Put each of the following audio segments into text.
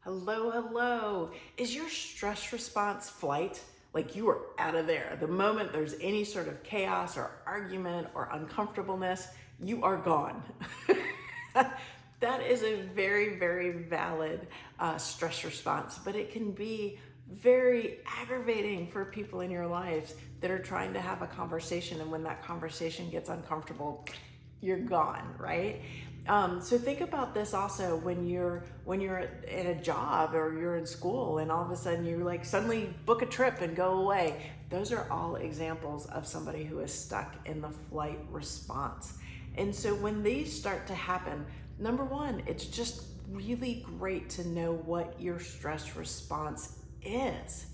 Hello, hello. Is your stress response flight? Like you are out of there. The moment there's any sort of chaos or argument or uncomfortableness, you are gone. That is a very, very valid stress response, but it can be very aggravating for people in your lives that are trying to have a conversation. And when that conversation gets uncomfortable, you're gone, right? So think about this also when you're at a job or you're in school and all of a sudden you like suddenly book a trip and go away. Those are all examples of somebody who is stuck in the flight response. And so when these start to happen, number one, it's just really great to know what your stress response is.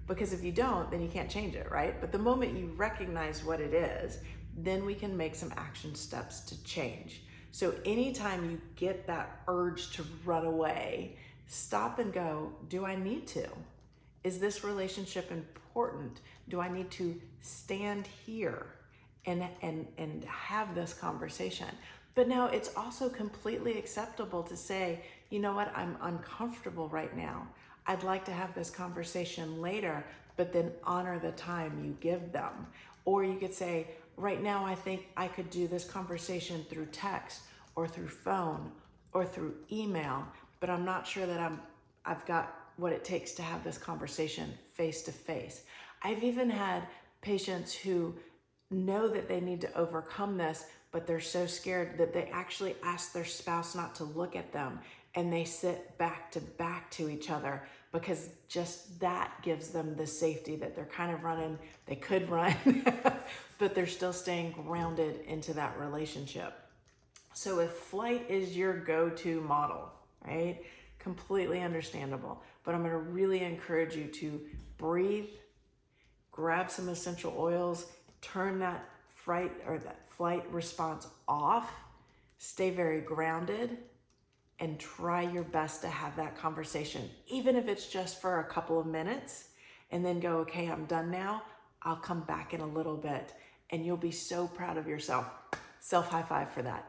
Because if you don't, then you can't change it, right? But the moment you recognize what it is, then we can make some action steps to change. So anytime you get that urge to run away, stop and go, do I need to? Is this relationship important? Do I need to stand here and have this conversation? But now it's also completely acceptable to say, you know what, I'm uncomfortable right now. I'd like to have this conversation later, but then honor the time you give them. Or you could say, right now I think I could do this conversation through text or through phone or through email, but I'm not sure that I've got what it takes to have this conversation face to face. I've even had patients who know that they need to overcome this, but they're so scared that they actually ask their spouse not to look at them and they sit back to each other because just that gives them the safety that they're kind of running. They could run, but they're still staying grounded into that relationship. So if flight is your go-to model, right? Completely understandable. But I'm going to really encourage you to breathe, grab some essential oils, turn that flight response off, stay very grounded, and try your best to have that conversation, even if it's just for a couple of minutes, and then go, okay, I'm done now. I'll come back in a little bit, and you'll be so proud of yourself. Self high five for that.